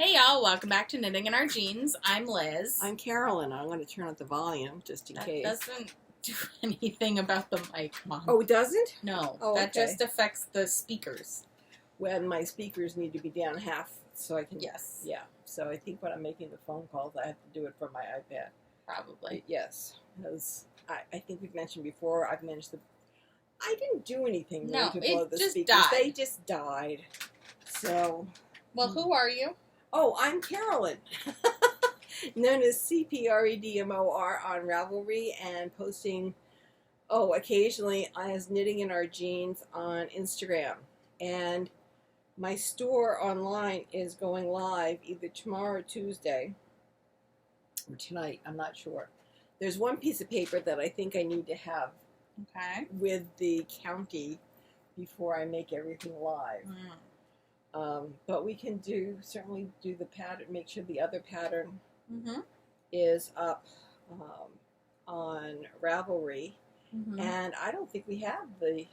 Hey y'all, welcome back to Knitting in Our Jeans. I'm Liz. I'm Carolyn. I'm going to turn up the volume just in case. That doesn't do anything about the mic, Mom. Oh, it doesn't? No, Oh, that okay. just affects the speakers. When my speakers need to be down half so I can... Yes. Yeah. So I think when I'm making the phone calls, I have to do it from my iPad. Probably. Yes. Because I think we've mentioned before, I've managed to... I didn't do anything really No, to blow it the just speakers. died. They just died. So... Well, who are you? Oh, I'm Carolyn, known as CPREDMOR on Ravelry and posting, occasionally as Knitting in Our Jeans on Instagram. And my store online is going live either tomorrow or Tuesday, or tonight, I'm not sure. There's one piece of paper that I think I need to have with the county before I make everything live. But we can certainly do the pattern, make sure the other pattern is up on Ravelry. And I don't think we have the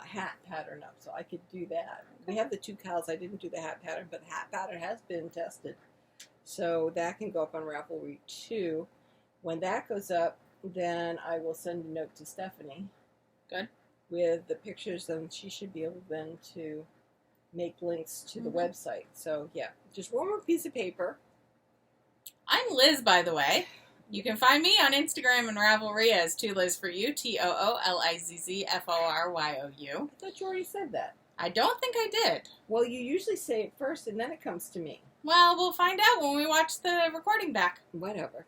hat pattern up, so I could do that. We have the two cows. I didn't do the hat pattern, but the hat pattern has been tested. So that can go up on Ravelry too. When that goes up, then I will send a note to Stephanie. Good. With the pictures, and she should be able then to make links to the website. So yeah, just one more piece of paper. I'm Liz, by the way. You can find me on Instagram and Ravelry as TooLizForYou, TOOLIZZFORYOU. I thought you already said that. I don't think I did. Well, you usually say it first and then it comes to me. Well, we'll find out when we watch the recording back. Whatever.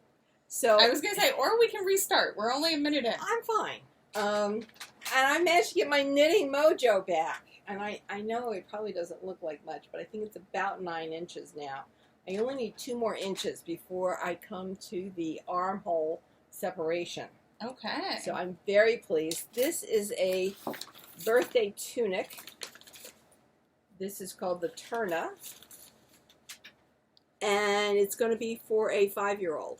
So I was going to say, or we can restart. We're only a minute in. I'm fine. And I managed to get my knitting mojo back. And I know it probably doesn't look like much, but I think it's about 9 inches now. I only need 2 more inches before I come to the armhole separation. Okay. So I'm very pleased. This is a birthday tunic. This is called the Turna. And it's going to be for a 5-year-old.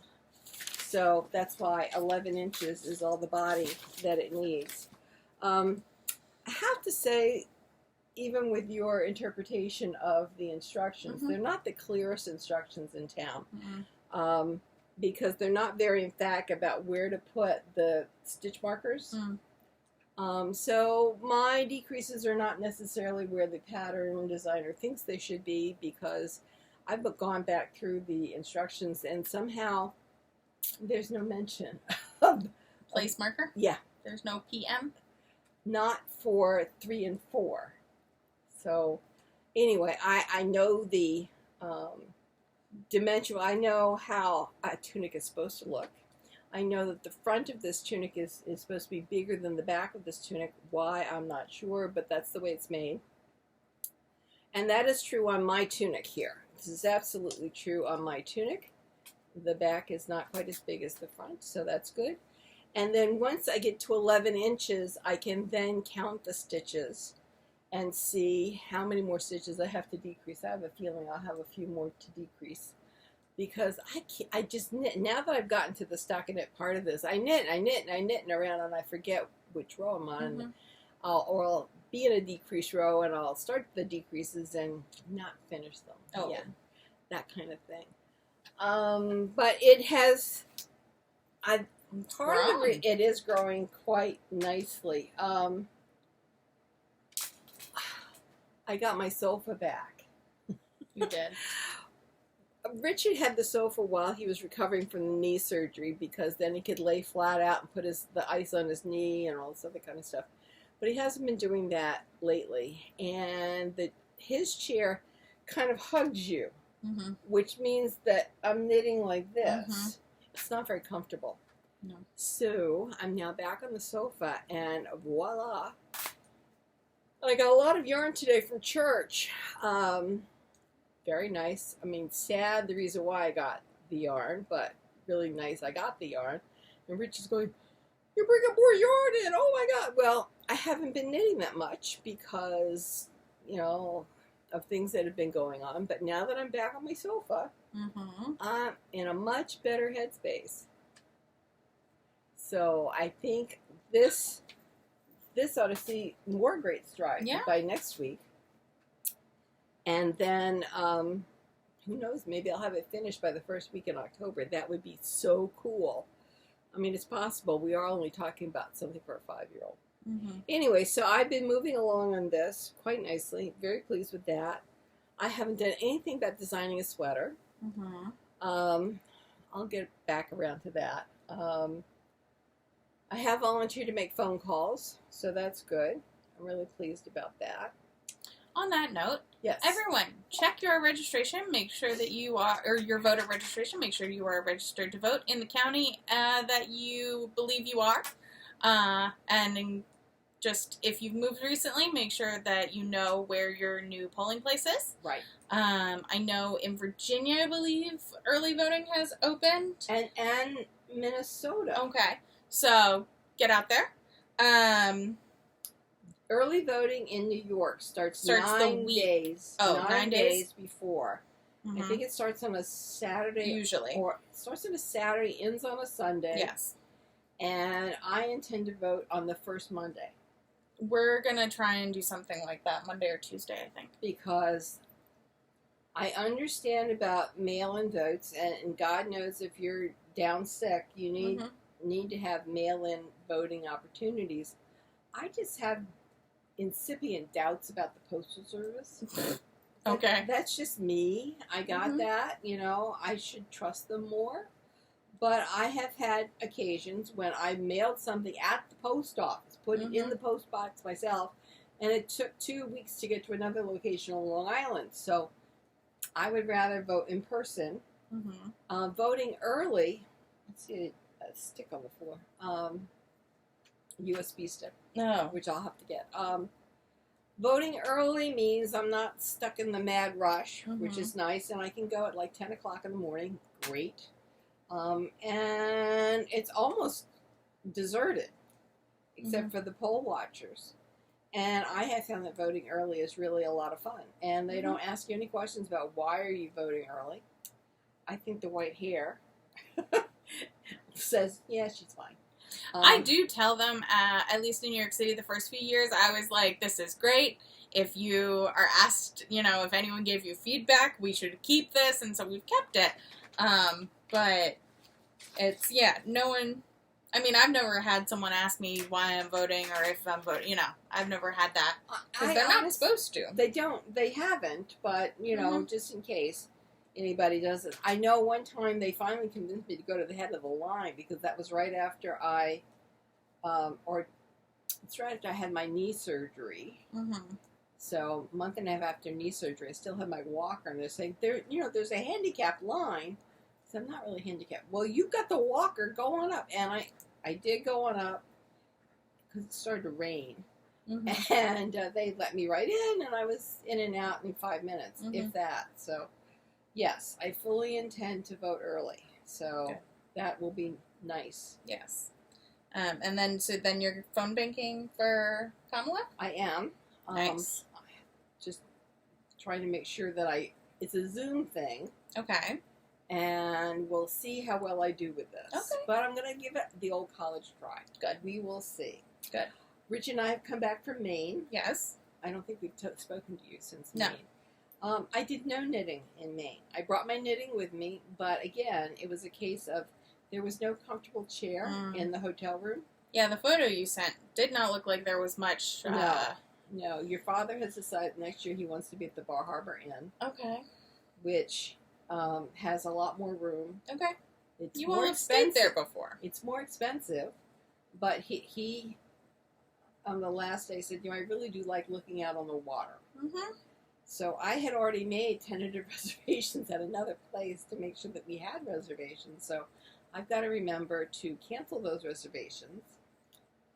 So that's why 11 inches is all the body that it needs. I have to say, even with your interpretation of the instructions, they're not the clearest instructions in town. Because they're not very emphatic about where to put the stitch markers. So my decreases are not necessarily where the pattern designer thinks they should be, because I've gone back through the instructions and somehow there's no mention of place marker? Yeah. There's no PM? Not for 3 and 4. So anyway, I know the dimensional. I know how a tunic is supposed to look. I know that the front of this tunic is supposed to be bigger than the back of this tunic. Why, I'm not sure, but that's the way it's made. And that is true on my tunic here. This is absolutely true on my tunic. The back is not quite as big as the front, so that's good. And then once I get to 11 inches, I can then count the stitches and see how many more stitches I have to decrease. I have a feeling I'll have a few more to decrease, because I just knit. Now that I've gotten to the stockinette part of this, I knit around, and I forget which row I'm on. I'll be in a decrease row, and I'll start the decreases and not finish them. Oh. Yeah, that kind of thing. But it has, it is growing quite nicely. I got my sofa back. You did. Richard had the sofa while he was recovering from the knee surgery, because then he could lay flat out and put the ice on his knee and all this other kind of stuff. But he hasn't been doing that lately. And his chair kind of hugs you, which means that I'm knitting like this. It's not very comfortable. No. So I'm now back on the sofa, and voila. I got a lot of yarn today from church. Very nice. I mean, sad the reason why I got the yarn, but really nice I got the yarn. And Rich is going, "You're bringing more yarn in, oh my God." Well, I haven't been knitting that much because, of things that have been going on. But now that I'm back on my sofa, I'm in a much better headspace. So I think this ought to see more great strides by next week. And then who knows, maybe I'll have it finished by the first week in October. That would be so cool. I mean, it's possible. We are only talking about something for a 5-year-old. Mm-hmm. Anyway, so I've been moving along on this quite nicely. Very pleased with that. I haven't done anything but designing a sweater. Mm-hmm. I'll get back around to that. I have volunteered to make phone calls, so that's good. I'm really pleased about that. On that note, Yes. everyone, check your registration. Make sure that you are, or your voter registration. Make sure you are registered to vote in the county that you believe you are. Just if you've moved recently, make sure that you know where your new polling place is. Right. I know in Virginia, I believe early voting has opened. And Minnesota. Okay, so get out there. Early voting in New York starts the 9 week. days. Oh, 9 days? Before. I think it starts on a Saturday. Usually. Or it starts on a Saturday, ends on a Sunday. Yes. And I intend to vote on the first Monday. We're going to try and do something like that Monday or Tuesday, I think. Because I understand about mail-in votes, and God knows if you're down sick, you need to have mail-in voting opportunities. I just have incipient doubts about the Postal Service. Okay. That's just me. I got that. You know, I should trust them more. But I have had occasions when I mailed something at the post office, put it in the post box myself, and it took 2 weeks to get to another location on Long Island. So I would rather vote in person. Voting early, let's see a stick on the floor, USB stick, which I'll have to get. Voting early means I'm not stuck in the mad rush, which is nice, and I can go at like 10 o'clock in the morning. Great. And it's almost deserted, except for the poll watchers. And I have found that voting early is really a lot of fun. And they don't ask you any questions about why are you voting early. I think the white hair says, yeah, she's fine. I do tell them, at least in New York City the first few years, I was like, this is great. If you are asked, you know, if anyone gave you feedback, we should keep this. And so we've kept it. But it's, no one, I mean, I've never had someone ask me why I'm voting or if I'm voting, you know, I've never had that. Because they're not supposed to. They haven't, but, you know, just in case anybody does it. I know one time they finally convinced me to go to the head of the line because that was right after it's right after I had my knee surgery. So a month and a half after knee surgery, I still have my walker, and they're saying, there's a handicapped line. So I'm not really handicapped. Well, you've got the walker, go on up. And I did go on up because it started to rain. And they let me right in, and I was in and out in 5 minutes, if that. So, yes, I fully intend to vote early. So that will be nice. Yes. And then you're phone banking for Kamala? I am. Nice. Just trying to make sure that it's a Zoom thing. Okay. And we'll see how well I do with this. Okay. But I'm going to give it the old college try. Good. We will see. Good. Rich and I have come back from Maine. Yes. I don't think we've spoken to you since Maine. I did no knitting in Maine. I brought my knitting with me, but again, it was a case of there was no comfortable chair in the hotel room. Yeah, the photo you sent did not look like there was much. No, your father has decided next year he wants to be at the Bar Harbor Inn. Okay. Which has a lot more room. Okay. It's you more will have stayed there before. It's more expensive, but he on the last day said, I really do like looking out on the water. So I had already made tentative reservations at another place to make sure that we had reservations. So I've got to remember to cancel those reservations.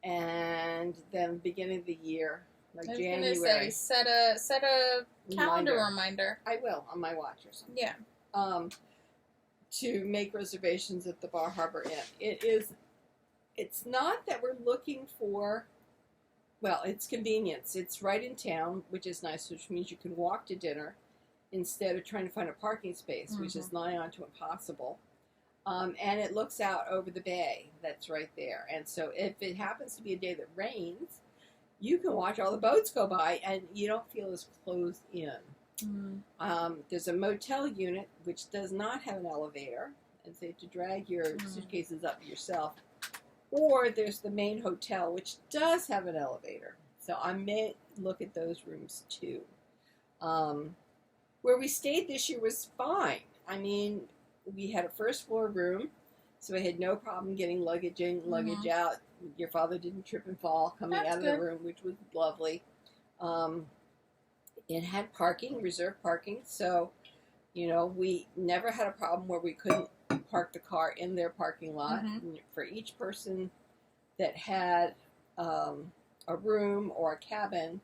And then beginning of the year, like January. I was going to say, set a calendar reminder. I will, on my watch or something. Yeah. To make reservations at the Bar Harbor Inn. It's not that we're looking for, well, it's convenience. It's right in town, which is nice, which means you can walk to dinner instead of trying to find a parking space, which is nigh on to impossible. And it looks out over the bay that's right there. And so if it happens to be a day that rains, you can watch all the boats go by and you don't feel as closed in. There's a motel unit which does not have an elevator, and so you have to drag your suitcases up yourself. Or there's the main hotel, which does have an elevator. So I may look at those rooms too. Where we stayed this year was fine. I mean, we had a first floor room, so I had no problem getting luggage in, luggage out. Your father didn't trip and fall coming out of the room, which was lovely. It had parking, reserved parking, so, you know, we never had a problem where we couldn't park the car in their parking lot. For each person that had a room or a cabin,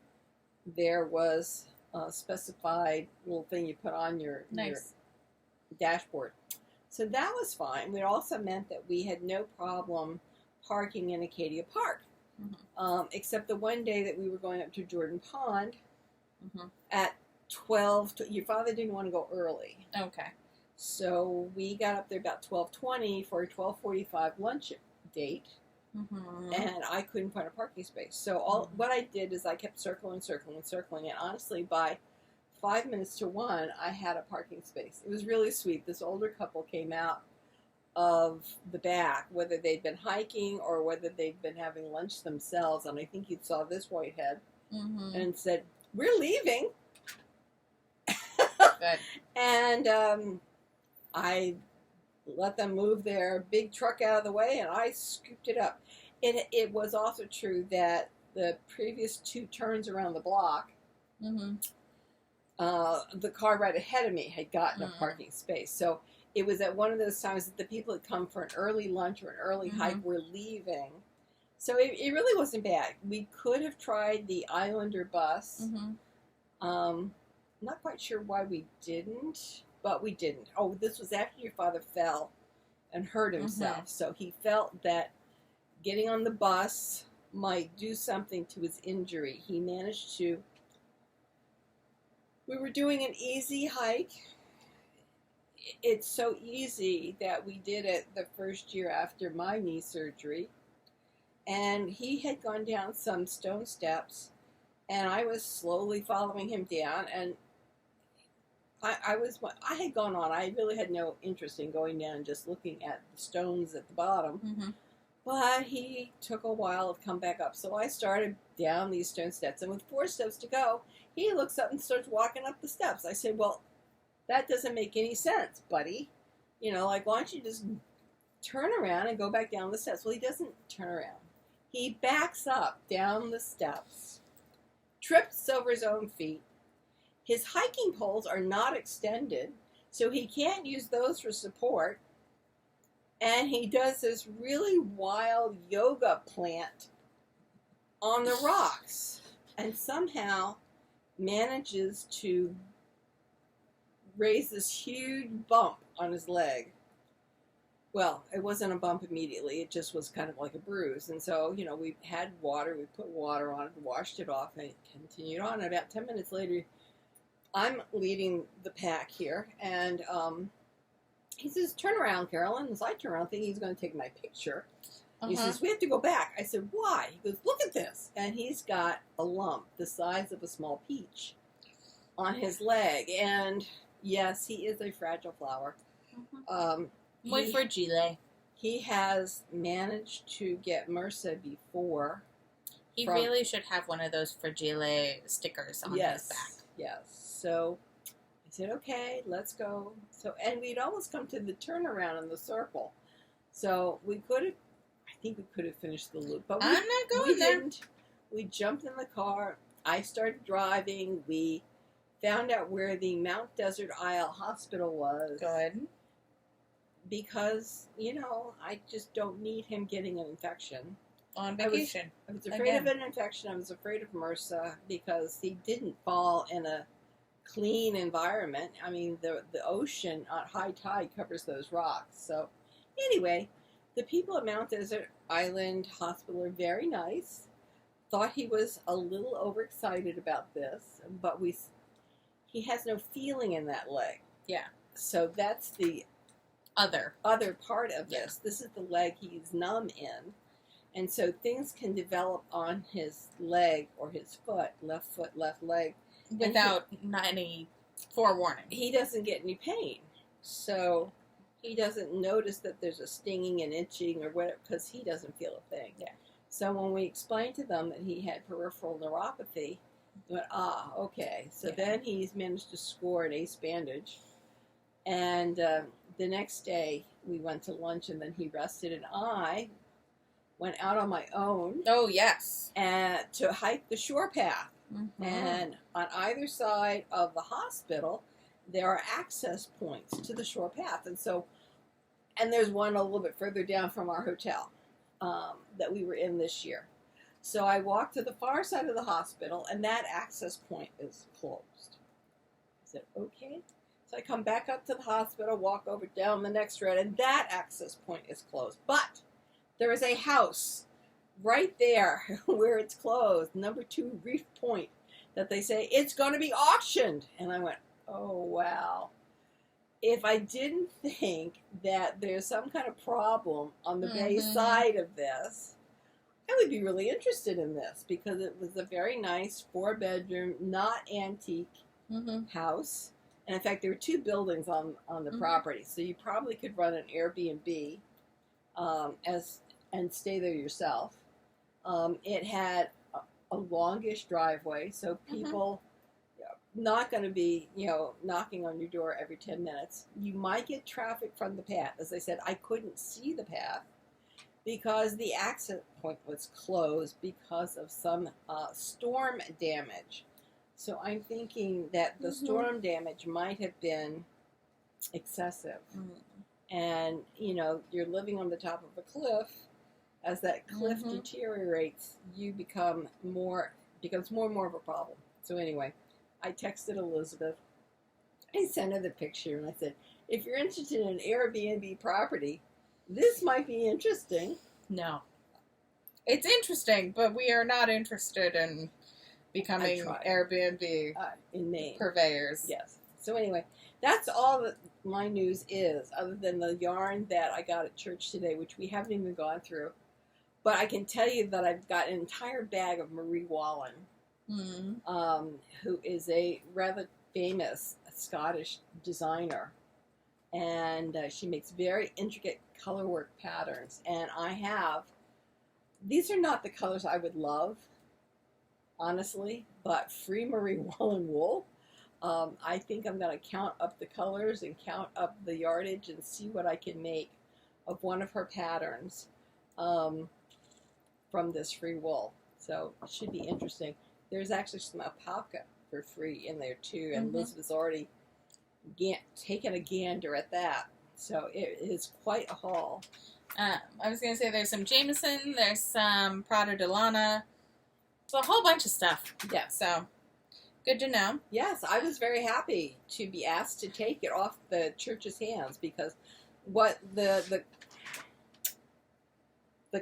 there was a specified little thing you put on your dashboard. So that was fine. It also meant that we had no problem parking in Acadia Park, except the one day that we were going up to Jordan Pond at 12. Your father didn't want to go early. Okay. So we got up there about 12:20 for a 12:45 lunch date, and I couldn't find a parking space. So what I did is I kept circling, and honestly, by 5 minutes to 1, I had a parking space. It was really sweet. This older couple came out of the back, whether they'd been hiking or whether they'd been having lunch themselves, and I think you saw this white head, and said, "We're leaving." Good. And I let them move their big truck out of the way, and I scooped it up. It was also true that the previous 2 turns around the block, the car right ahead of me had gotten a parking space. So it was at one of those times that the people had come for an early lunch or an early hike were leaving. So it really wasn't bad. We could have tried the Islander bus. Not quite sure why we didn't, but we didn't. Oh, this was after your father fell and hurt himself. So he felt that getting on the bus might do something to his injury. He managed to. We were doing an easy hike. It's so easy that we did it the first year after my knee surgery. And he had gone down some stone steps, and I was slowly following him down, and I had gone on. I really had no interest in going down and just looking at the stones at the bottom. But he took a while to come back up. So I started down these stone steps, and with 4 steps to go, he looks up and starts walking up the steps. I said, "Well, that doesn't make any sense, buddy. You know, like, why don't you just turn around and go back down the steps?" Well, he doesn't turn around. He backs up down the steps, trips over his own feet. His hiking poles are not extended, so he can't use those for support. And he does this really wild yoga plant on the rocks and somehow manages to raise this huge bump on his leg. Well, it wasn't a bump immediately. It just was kind of like a bruise. And so, you know, we had water. We put water on it, washed it off, and it continued on. And about 10 minutes later, I'm leading the pack here, and he says, "Turn around, Carolyn." And so I turn around thinking he's going to take my picture. He says, "We have to go back." I said, "Why?" He goes, "Look at this." And he's got a lump the size of a small peach on his leg. And yes, he is a fragile flower. Muy fragile. He has managed to get MRSA before. He really should have one of those fragile stickers on his back. Yes. So I said, "Okay, let's go." So, and we'd almost come to the turnaround in the circle. So we could have, I think we could have finished the loop. But I'm not going there. Didn't. We jumped in the car. I started driving. We found out where the Mount Desert Isle Hospital was. Good. Because, you know, I just don't need him getting an infection. On vacation. I was afraid of an infection. I was afraid of MRSA because he didn't fall in a clean environment. I mean, the ocean at high tide covers those rocks. So, anyway, the people at Mount Desert Island Hospital are very nice. Thought he was a little overexcited about this, but he has no feeling in that leg. Yeah. So that's the other part of this. This is the leg he's numb in. And so things can develop on his leg or his foot, left leg. Without any Forewarning. he doesn't get any pain. So he doesn't notice that there's a stinging and itching or whatever because he doesn't feel a thing. Yeah. So when we explained to them that he had peripheral neuropathy, they went, okay. So then he's managed to score an ace bandage. And the next day we went to lunch and then he rested and I went out on my own. Oh, yes. And to hike the shore path. Mm-hmm. And on either side of the hospital, there are access points to the shore path. And there's one a little bit further down from our hotel that we were in this year. So I walked to the far side of the hospital, and that access point is closed. I said, okay. So I come back up to the hospital, walk over down the next road, and that access point is closed. But there is a house right there where it's closed, number 2 Reef Point, that they say it's going to be auctioned. And I went, oh, wow. If I didn't think that there's some kind of problem on the bay side of this, I would be really interested in this because it was a very nice 4-bedroom, not antique house. And in fact, there were 2 buildings on the property, so you probably could run an Airbnb and stay there yourself. It had a longish driveway, so people not going to be, knocking on your door every 10 minutes. You might get traffic from the path. As I said, I couldn't see the path because the access point was closed because of some storm damage. So I'm thinking that the storm damage might have been excessive. And, you're living on the top of a cliff. As that cliff deteriorates, you becomes more and more of a problem. So anyway, I texted Elizabeth. I sent her the picture and I said, if you're interested in an Airbnb property, this might be interesting. No. It's interesting, but we are not interested in becoming Airbnb in Maine purveyors. Yes. So anyway, that's all that my news is, other than the yarn that I got at church today, which we haven't even gone through. But I can tell you that I've got an entire bag of Marie Wallin, who is a rather famous Scottish designer. And she makes very intricate colorwork patterns. And these are not the colors I would love, honestly, but free Marie Wallin wool. I think I'm going to count up the colors and count up the yardage and see what I can make of one of her patterns from this free wool. So it should be interesting. There's actually some alpaca for free in there too, and Elizabeth's already taken a gander at that. So it is quite a haul. I was going to say there's some Jameson, there's some Prada de Lana, it's a whole bunch of stuff. Yeah. So, good to know. Yes, I was very happy to be asked to take it off the church's hands because what the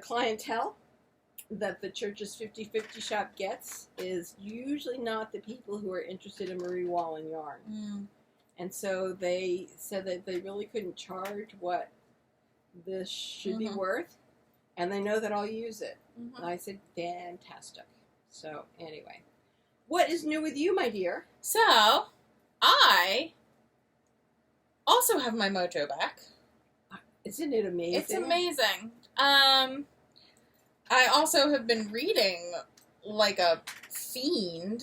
clientele that the church's 50/50 shop gets is usually not the people who are interested in Marie Wallin yarn. And so they said that they really couldn't charge what this should be worth, and they know that I'll use it. And I said, fantastic. So anyway, what is new with you, my dear? So, I also have my mojo back. Isn't it amazing? It's amazing. I also have been reading like a fiend.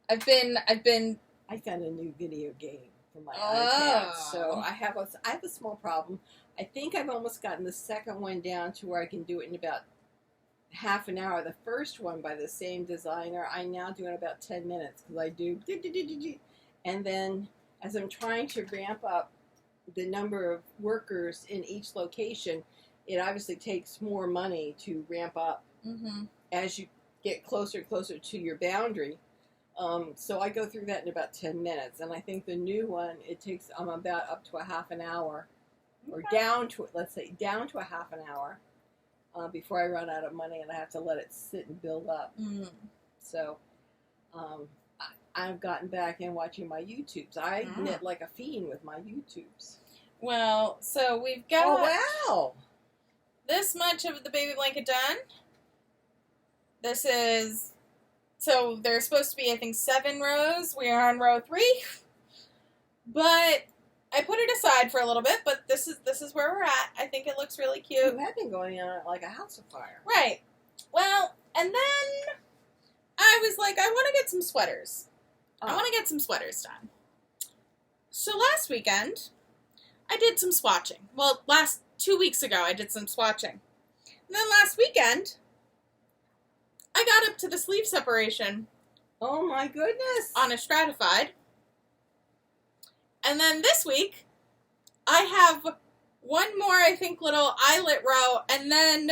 I found a new video game for my iPad, so I have a small problem. I think I've almost gotten the second one down to where I can do it in about half an hour. The first one by the same designer, I now do in about 10 minutes because I do, and then as I'm trying to ramp up the number of workers in each location, it obviously takes more money to ramp up as you get closer and closer to your boundary. So I go through that in about 10 minutes, and I think the new one, it takes about up to a half an hour, or down to, let's say, down to a half an hour before I run out of money, and I have to let it sit and build up. So I've gotten back in watching my YouTubes. I knit like a fiend with my YouTubes. Well, so we've got... Oh, wow! This much of the baby blanket done. This is... So there's supposed to be, I think, 7 rows. We are on row 3. But I put it aside for a little bit, but this is where we're at. I think it looks really cute. You have been going on like a house of fire. Right. Well, and then I was like, I want to get some sweaters. I want to get some sweaters done. So last weekend, I did some swatching. Well, 2 weeks ago, I did some swatching. And then last weekend, I got up to the sleeve separation. Oh my goodness. On a Stratified. And then this week, I have one more, I think, little eyelet row, and then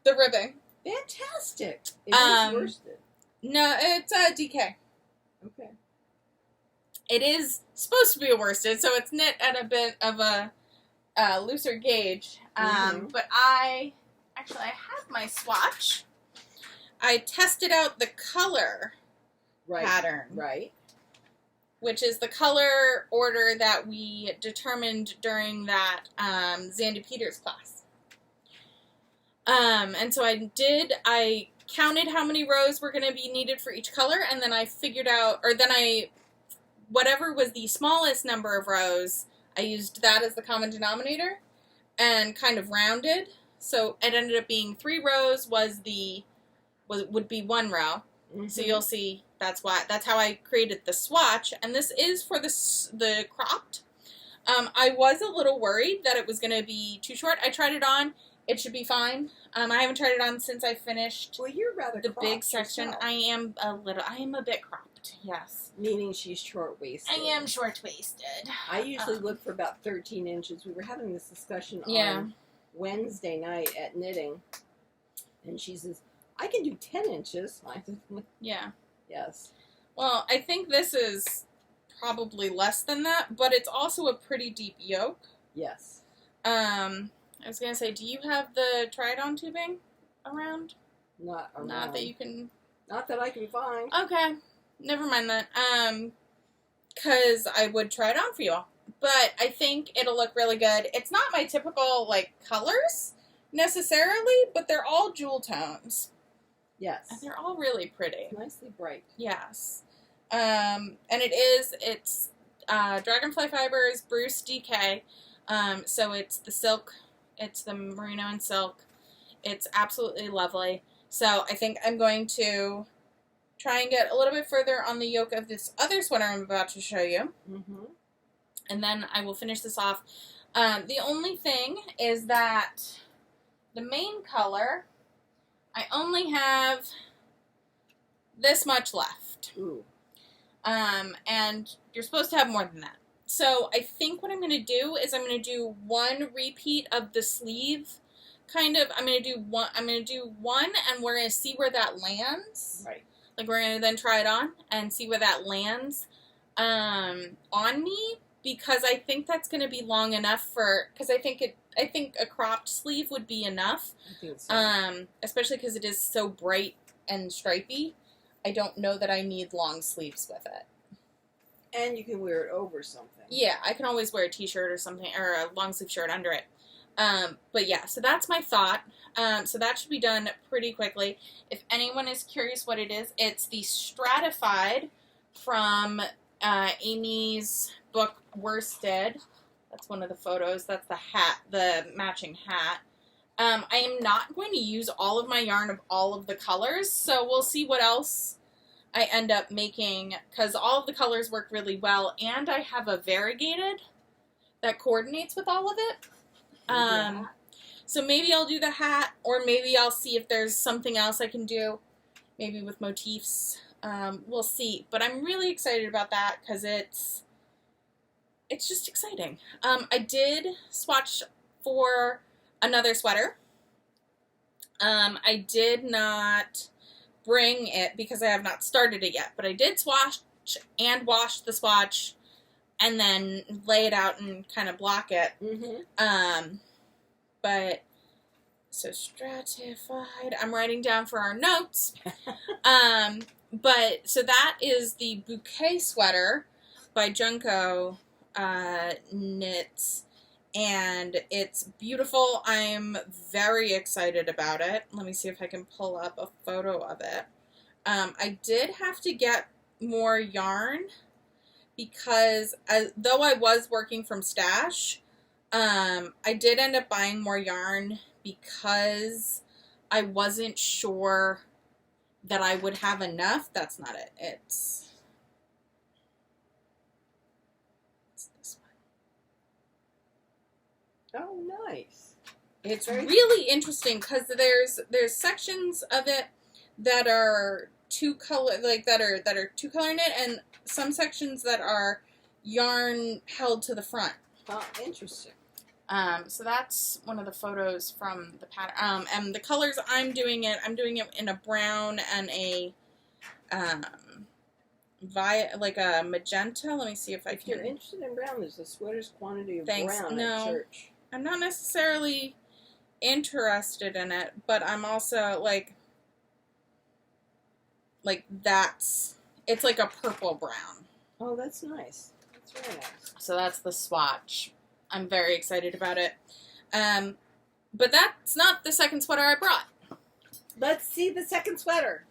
the ribbing. Fantastic. It is worsted. No, it's a DK. Okay. It is supposed to be a worsted, so it's knit at a bit of a looser gauge. But I have my swatch. I tested out the color pattern. Right. Which is the color order that we determined during that Zandy Peters class. And so I counted how many rows were going to be needed for each color, and then I figured out, whatever was the smallest number of rows, I used that as the common denominator and kind of rounded. So it ended up being 3 rows would be 1 row. Mm-hmm. So you'll see that's how I created the swatch, and this is for the cropped. I was a little worried that it was going to be too short. I tried it on. It should be fine. I haven't tried it on since I finished. Well, you're rather the big section. Yourself. I am a bit cropped. Yes. Meaning she's short-waisted. I am short-waisted. I usually look for about 13 inches. We were having this discussion on Wednesday night at knitting, and she says, I can do 10 inches. Yeah. Yes. Well, I think this is probably less than that, but it's also a pretty deep yoke. Yes. I was going to say, do you have the try-it-on tubing around? Not around. Not that you can... Not that I can find. Okay. Never mind that. Because I would try it on for you all. But I think it'll look really good. It's not my typical, colors, necessarily, but they're all jewel tones. Yes. And they're all really pretty. Nicely bright. Yes. And it's Dragonfly Fibers, Bruce DK. So it's the silk. It's the merino and silk. It's absolutely lovely. So I think I'm going to try and get a little bit further on the yoke of this other sweater I'm about to show you. Mm-hmm. And then I will finish this off. The only thing is that the main color, I only have this much left. Ooh. And you're supposed to have more than that. So I think what I'm going to do is I'm going to do one repeat of the sleeve. I'm going to do one, and we're going to see where that lands. Right. We're going to then try it on and see where that lands on me, because I think that's going to be long enough because I think a cropped sleeve would be enough. I think so. Especially because it is so bright and stripy. I don't know that I need long sleeves with it. And you can wear it over something. Yeah, I can always wear a t-shirt or something, or a long sleeve shirt under it. But yeah, so that's my thought. So that should be done pretty quickly. If anyone is curious what it is, it's the Stratified from Amy's book, Worsted. That's one of the photos. That's the hat, the matching hat. I am not going to use all of my yarn of all of the colors, so we'll see what else I end up making, because all of the colors work really well, and I have a variegated that coordinates with all of it. So maybe I'll do the hat, or maybe I'll see if there's something else I can do, maybe with motifs. We'll see, but I'm really excited about that because it's just exciting. I did swatch for another sweater. I did not bring it because I have not started it yet, but I did swatch and wash the swatch and then lay it out and kind of block it. Mm-hmm. But so Stratified, I'm writing down for our notes. But so that is the Bouquet sweater by Junko knits, and it's beautiful. I'm very excited about it. Let me see if I can pull up a photo of it. I did have to get more yarn because though I was working from stash, I did end up buying more yarn because I wasn't sure that I would have enough. That's not it. It's this one. Oh, nice. It's really interesting because there's sections of it that are two color, like that are two color knit, and some sections that are yarn held to the front. Oh, interesting. So that's one of the photos from the pattern. And the colors I'm doing it in a brown and a like a magenta. Let me see if I can. If you're interested in brown, there's a sweater's quantity of Thanks. brown No, at church. I'm not necessarily interested in it, but I'm also like it's like a purple brown. Oh, that's nice. That's very nice. So that's the swatch. I'm very excited about it. But that's not the second sweater I brought. Let's see the second sweater.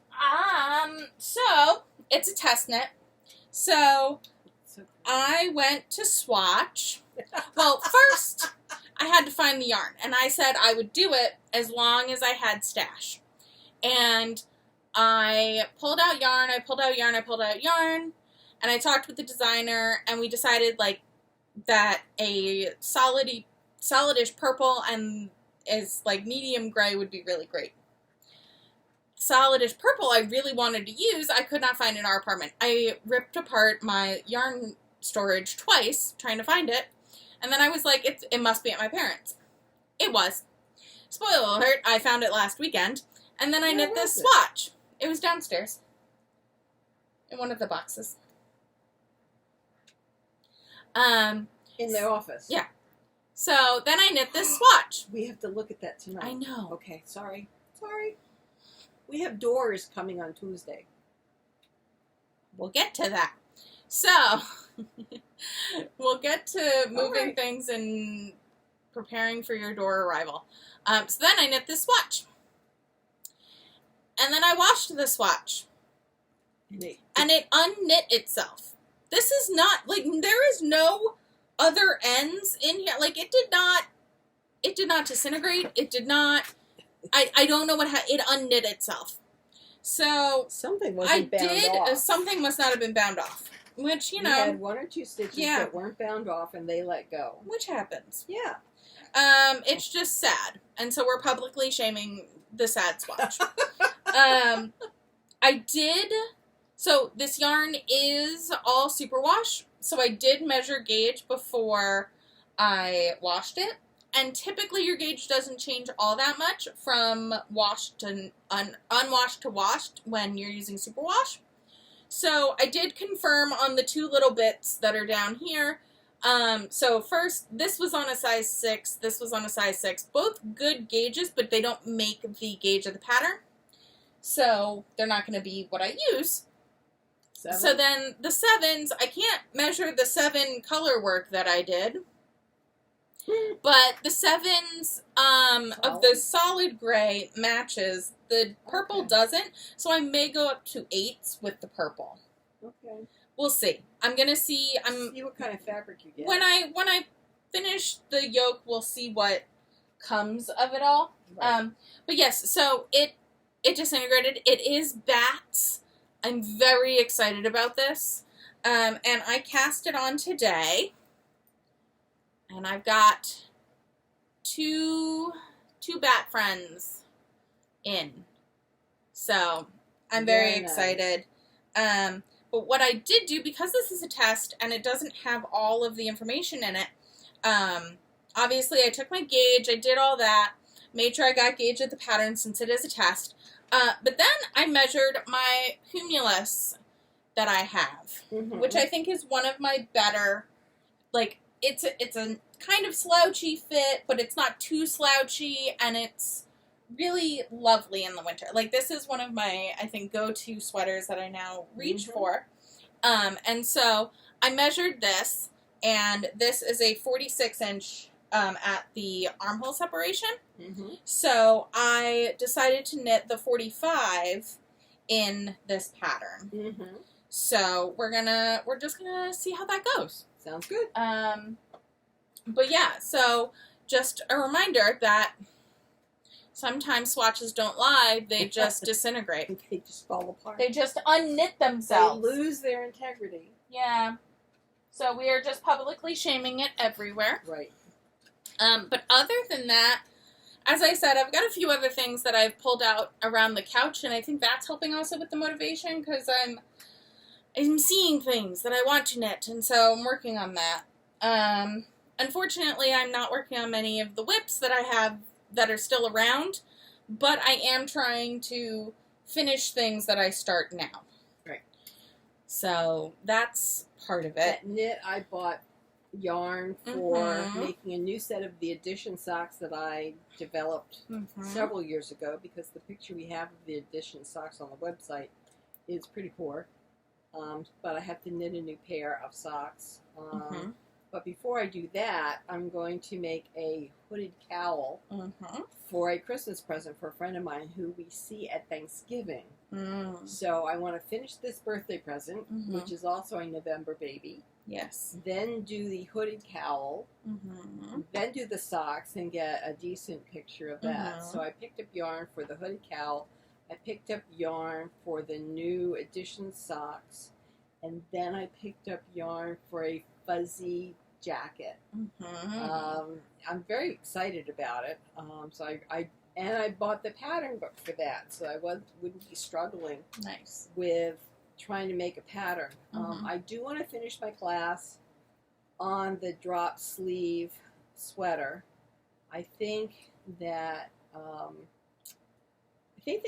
So it's a test knit. So I went to swatch. Well, first I had to find the yarn, and I said I would do it as long as I had stash. And I pulled out yarn, and I talked with the designer, and we decided like that a solidish purple and is like medium gray would be really great. Solidish purple I really wanted to use, I could not find in our apartment. I ripped apart my yarn storage twice trying to find it, and then I was like, it must be at my parents'. It was. Spoiler alert, I found it last weekend, and then I knit this swatch. It was downstairs in one of the boxes. In the office. Yeah. So then I knit this swatch. We have to look at that tonight. I know. Okay, sorry. We have doors coming on Tuesday. We'll get to that. So we'll get to moving things and preparing for your door arrival. So then I knit this swatch. And then I washed the swatch. And it unknit itself. This is not, like, there is no other ends in here. Like, it did not disintegrate. It did not, I don't know what, it unknit itself. So, something wasn't bound off. Something must not have been bound off. Which, you know. We had one or two stitches that weren't bound off and they let go. Which happens. Yeah. It's just sad. And so we're publicly shaming the sad swatch. So this yarn is all superwash. So I did measure gauge before I washed it. And typically your gauge doesn't change all that much from washed to unwashed to washed when you're using superwash. So I did confirm on the two little bits that are down here. So first, this was on a size 6, this was on a size 6. Both good gauges, but they don't make the gauge of the pattern. So they're not going to be what I use. 7. So then the 7s, I can't measure the 7 color work that I did. But the 7s of the solid gray matches. The purple doesn't. So I may go up to 8s with the purple. Okay. We'll see. I'm going to see. See what kind of fabric you get. When I finish the yoke, we'll see what comes of it all. Right. But yes, so it disintegrated. It is bats. I'm very excited about this. And I cast it on today. And I've got two bat friends in. So I'm very excited. But what I did do, because this is a test and it doesn't have all of the information in it, obviously I took my gauge, I did all that, made sure I got gauge of the pattern since it is a test. But then I measured my cumulus that I have, which I think is one of my better, like, it's a kind of slouchy fit, but it's not too slouchy, and it's really lovely in the winter. Like, this is one of my, I think, go-to sweaters that I now reach for. And so I measured this, and this is a 46-inch at the armhole separation. So I decided to knit the 45 in this pattern. So we're just gonna see how that goes. Sounds good. But yeah, so just a reminder that sometimes swatches don't lie, they just disintegrate. They just fall apart. They just unknit themselves. They lose their integrity. Yeah. So we are just publicly shaming it everywhere. Right. But other than that, as I said, I've got a few other things that I've pulled out around the couch, and I think that's helping also with the motivation, because I'm seeing things that I want to knit, and so I'm working on that. Unfortunately, I'm not working on many of the whips that I have that are still around, but I am trying to finish things that I start now. Right. So that's part of it. That knit, I bought yarn for making a new set of the edition socks that I developed several years ago, because the picture we have of the edition socks on the website is pretty poor. But I have to knit a new pair of socks. But before I do that, I'm going to make a hooded cowl for a Christmas present for a friend of mine who we see at Thanksgiving. So I want to finish this birthday present, which is also a November baby. Yes. Then do the hooded cowl. Then do the socks and get a decent picture of that. So I picked up yarn for the hooded cowl. I picked up yarn for the new edition socks. And then I picked up yarn for a fuzzy jacket. I'm very excited about it. So I bought the pattern book for that, so I wouldn't be struggling with trying to make a pattern. I do want to finish my class on the drop sleeve sweater. I think that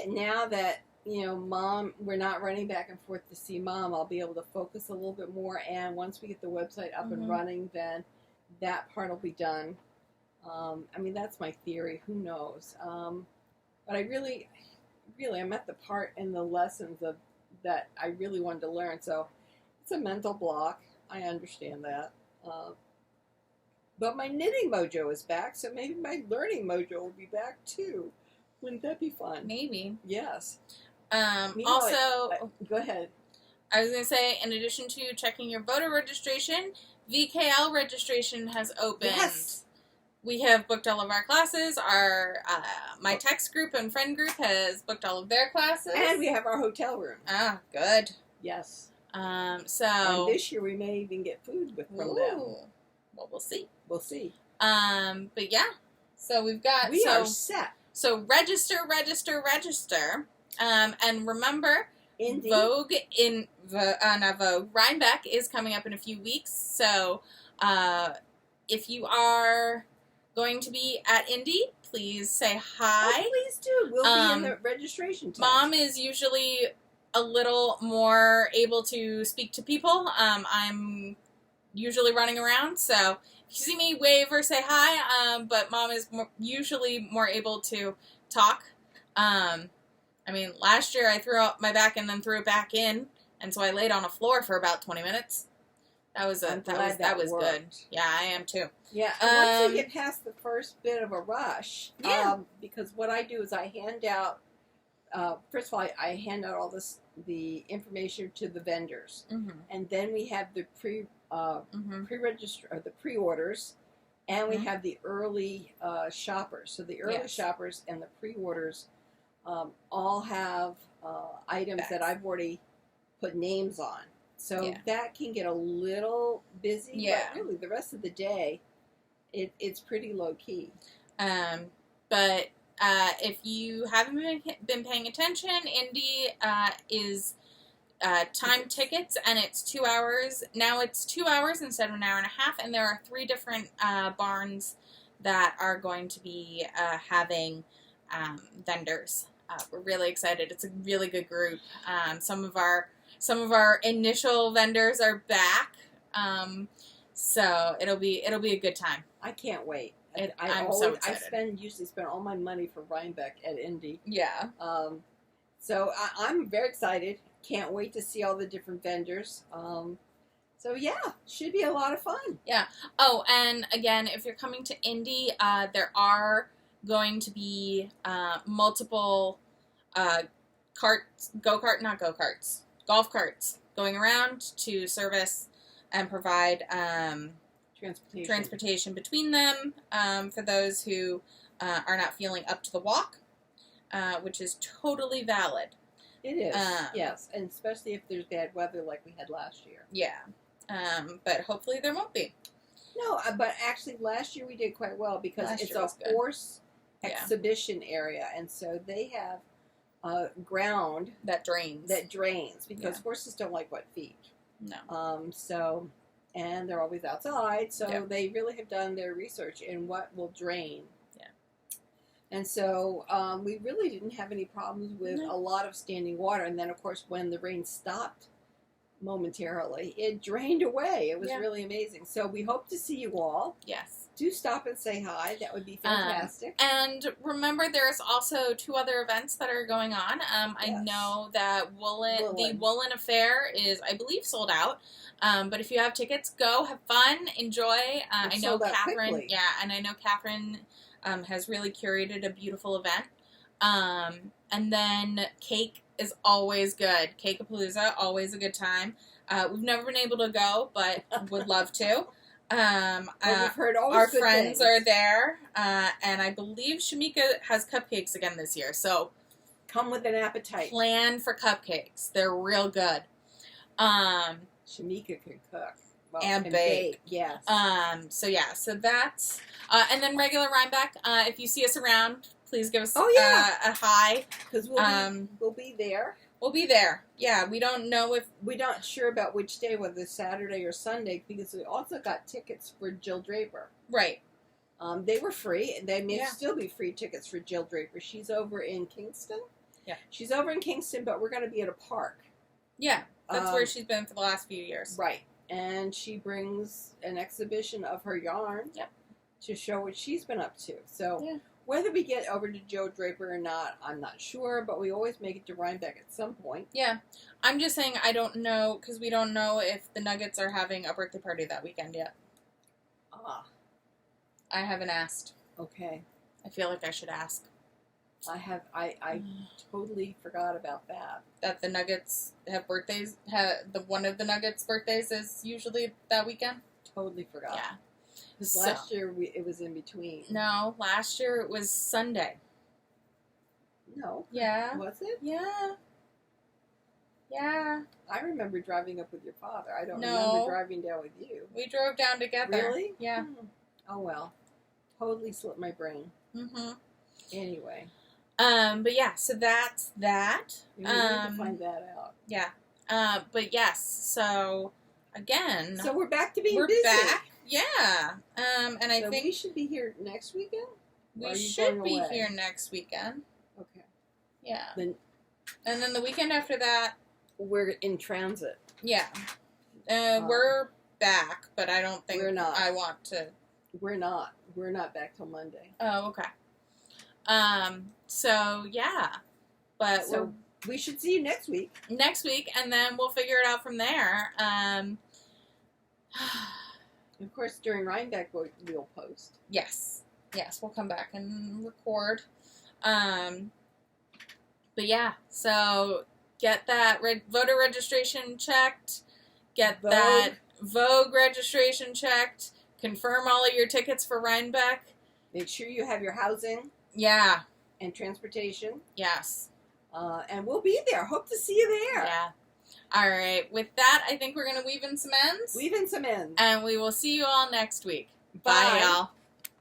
now that, you know, Mom, we're not running back and forth to see Mom, I'll be able to focus a little bit more, and once we get the website up and running, then that part will be done. I mean, that's my theory. Who knows? But I really, I'm at the part in the lessons of that I really wanted to learn, so it's a mental block. I understand that. But my knitting mojo is back, so maybe my learning mojo will be back too. Wouldn't that be fun? Maybe. Yes. Also, go ahead. I was going to say, in addition to checking your voter registration, VKL registration has opened. Yes. We have booked all of our classes. My text group and friend group has booked all of their classes. And we have our hotel room. Ah, good. Yes. And this year we may even get food from them. Well, we'll see. We'll see. But yeah. So we've got... We are set. So register. And remember, Indeed. Rhinebeck is coming up in a few weeks. So if you are going to be at Indy, please say hi. Oh, please do. We'll be in the registration time. Mom is usually a little more able to speak to people. I'm usually running around, so if you see me, wave or say hi, but Mom is usually more able to talk. I mean, last year I threw out my back and then threw it back in, and so I laid on a floor for about 20 minutes. That was good. Yeah, I am too. Yeah, and once I get past the first bit of a rush, because what I do is I hand out. First of all, I hand out all the information to the vendors, and then we have the pre-register or the pre-orders, and we have the early shoppers. So the early shoppers and the pre-orders all have items that I've already put names on. So that can get a little busy, but really the rest of the day, it's pretty low key. But if you haven't been paying attention, Indy is time tickets, and it's 2 hours. Now it's 2 hours instead of an hour and a half, and there are 3 different barns that are going to be having vendors. We're really excited. It's a really good group. Some of our initial vendors are back, so it'll be a good time. I can't wait. I'm so excited. I usually spend all my money for Rhinebeck at Indy. Yeah. So I'm very excited. Can't wait to see all the different vendors. So yeah, should be a lot of fun. Yeah. Oh, and again, if you're coming to Indy, there are going to be golf carts going around to service and provide transportation between them for those who are not feeling up to the walk, which is totally valid. It is, yes, and especially if there's bad weather like we had last year. Yeah, but hopefully there won't be. No, but actually last year we did quite well because it's a horse exhibition area, and so they have ground that drains because horses don't like wet feet. No. And they're always outside, so they really have done their research in what will drain. Yeah. And so we really didn't have any problems with a lot of standing water. And then, of course, when the rain stopped momentarily, it drained away. It was really amazing. So we hope to see you all. Yes. Do stop and say hi. That would be fantastic. And remember, there's also 2 other events that are going on. I know that the Wallin affair is, I believe, sold out. But if you have tickets, go, have fun, enjoy. I know Catherine. Yeah, and I know Catherine has really curated a beautiful event. And then Cake is always good. Cake-a-palooza, always a good time. We've never been able to go, but would love to. We've heard our friends are there, and I believe Shamika has cupcakes again this year. So come with an appetite. Plan for cupcakes. They're real good. Shamika can cook. Well, and bake. Yes. So that's and then regular Rhinebeck. If you see us around, please give us a hi because we'll be there. We'll be there. Yeah, we're not sure about which day, whether it's Saturday or Sunday, because we also got tickets for Jill Draper. Right. They were free, and they may still be free tickets for Jill Draper. She's over in Kingston. Yeah. She's over in Kingston, but we're going to be at a park. Yeah, that's where she's been for the last few years. Right. And she brings an exhibition of her yarn to show what she's been up to. So whether we get over to Joe Draper or not, I'm not sure, but we always make it to Rhinebeck at some point. Yeah. I'm just saying I don't know, because we don't know if the Nuggets are having a birthday party that weekend yet. I haven't asked. Okay. I feel like I should ask. I totally forgot about that. That the Nuggets have birthdays. One of the Nuggets' birthdays is usually that weekend. Totally forgot. Yeah. Because last year it was in between. No, last year it was Sunday. No. Yeah. Was it? Yeah. Yeah. I remember driving up with your father. I don't remember driving down with you. We drove down together. Really? Yeah. Oh well. Totally slipped my brain. Mm-hmm. Anyway. But yeah, so that's that. We need to find that out. Yeah. But yes, so again. So we're back to being busy. Back. Yeah. And I think we should be here next weekend? We should be here next weekend. Okay. Yeah. And then the weekend after that, we're in transit. Yeah. We're back, but I don't think we're not. I want to. We're not. We're not back till Monday. Oh, okay. So yeah, but we should see you next week. Next week, and then we'll figure it out from there. Of course, during Rhinebeck, we'll post. Yes, we'll come back and record. But yeah, so get that voter registration checked. Get that Vogue registration checked. Confirm all of your tickets for Rhinebeck. Make sure you have your housing. Yeah. And transportation. Yes. And we'll be there. Hope to see you there. Yeah. All right. With that, I think we're going to weave in some ends. Weave in some ends. And we will see you all next week. Bye y'all.